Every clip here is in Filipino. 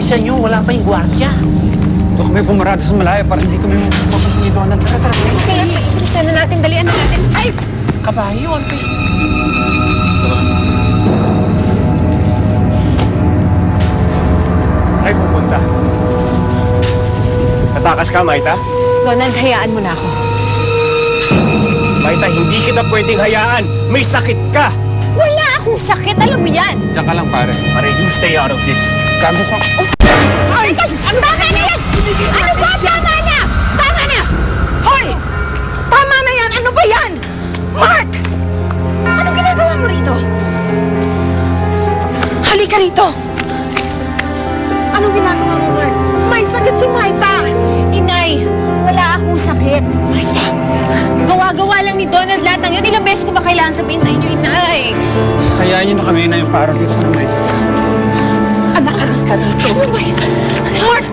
Bilisan nyo, wala pa yung gwardiya. Ito kami pumarada sa malaya para hindi kami mapusunod ni Donald. Tara, tara. Kaya bilisan na natin, dalian na natin. Ay! Kabayo, ano kayo? Ay, pupunta. Natakas ka, Maita? Donald, hayaan mo na ako. Maita, hindi kita pwedeng hayaan. May sakit ka. Wala akong sakit, alam mo yan. Diyan ka lang, pare. Pare, you stay out of this. Gago ka. Ay! Tama na yan! Ano ba? Tama na! Tama na! Hoy! Tama na yan! Ano ba yan? Mark! Anong ginagawa mo rito? Halika rito! Anong ginagawa mo, Mark? May sakit si Maita! Inay, wala akong sakit. Maita! Gawa-gawa lang ni Donald lahat ng yun. Ilang beses ko ba kailangan sabihin sa inyo, Inay? Hayaan nyo na kami na yung paro dito ka na, Maita. Anak, halika rito. Mark,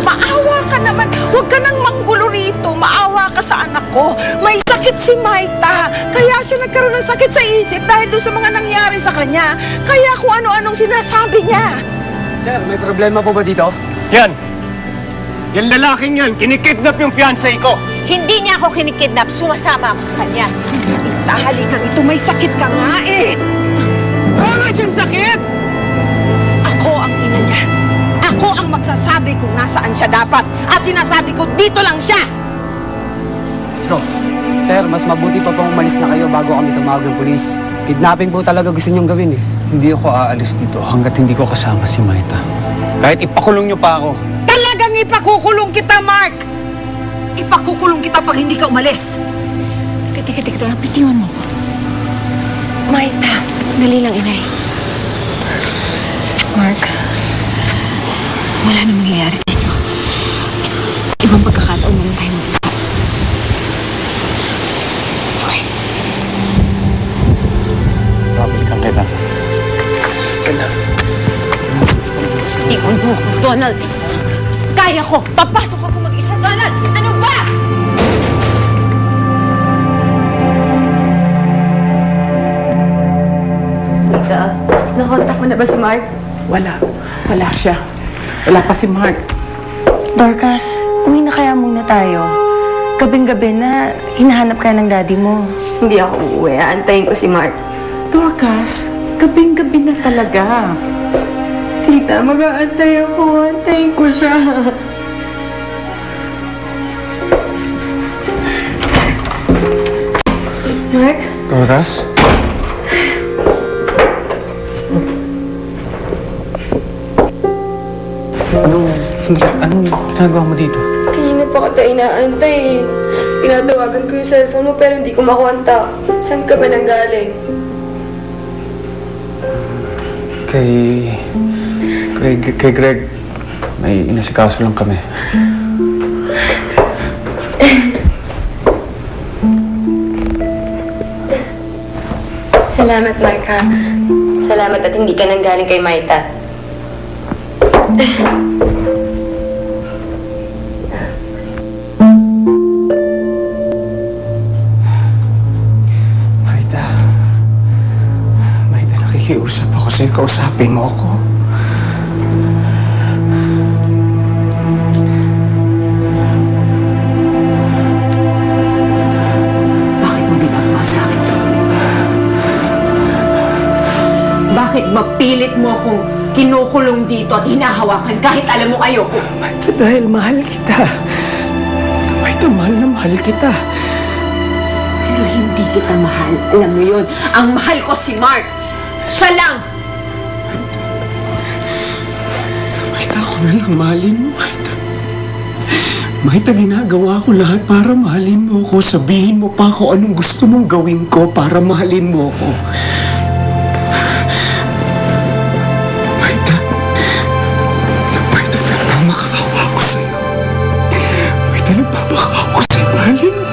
maawa ka naman. Huwag ka nang manggulo rito. Maawa ka sa anak ko. May sakit si Maita. Kaya siya nagkaroon ng sakit sa isip dahil doon sa mga nangyari sa kanya. Kaya kung ano-anong sinasabi niya. Sir, may problema po ba dito? Yan. Yan lalaking yan. Kinikidnap yung fiancé ko. Hindi niya ako kinikidnap. Sumasama ako sa kanya. Maita, halika rito. May sakit ka nga eh. Wala siyang sakit! Ako ang ina niya. Ako ang magsasabi kung nasaan siya dapat. At sinasabi ko, dito lang siya. Let's go. Sir, mas mabuti pa pong umalis na kayo bago kami tumawag ng pulis. Kidnapping po talaga gusto niyong gawin eh. Hindi ako aalis dito hanggat hindi ko kasama si Maita. Kahit ipakulong nyo pa ako. Talagang ipakukulong kita, Mark. Ipakukulong kita pag hindi ka umalis. Teka. Bitiwan mo ko. Maita. Dali lang, Inay. Mark, wala na mangyayari dito. Sa ibang pagkakataon naman tayo mag-usap. Okay. Babalikan kita. Sana. Iwan mo ko, Donald. Kaya ko. Papasok ako mag-isa, Donald. Ano ba? Ika, nakontak mo na ba si Mark? Wala siya. Wala pa si Mark. Dorcas, uwi na kaya muna tayo. Gabing-gabi na hinahanap ka ng daddy mo. Hindi ako uuwi. Aantayin ko si Mark. Dorcas, gabing-gabi na talaga. Tita, mag-aantay ako. Aantayin ko siya. Mark? Dorcas? Anong ginagawa mo dito? Kanina pa kita inaantay. Tinatawagan ko yung cellphone mo pero hindi ko makontak. Saan ka ba nanggaling? Kay Greg, may inasikaso lang kami. Salamat, Mark, ha? Salamat at hindi ka nanggaling kay Maita. Maita, nakikiusap ako sa'yo. Kausapin mo ako. Bakit mo ginagawa sa akin to? Bakit ba pilit mo akong kinukulong dito at hinahawakan kahit alam mo ayoko? Maita, dahil mahal kita. Maita, mahal na mahal kita. Pero hindi kita mahal. Alam mo yun. Ang mahal ko si Mark. Siya lang. Maita, ako na lang mahalin mo, Maita. Maita, ginagawa ko lahat para mahalin mo ako. Sabihin mo pa ako anong gusto mong gawin ko para mahalin mo ako. Maita, nagmamakaawa ako sa'yo. Maita, nagmamakaawa ko sa'yo. Mahalin mo.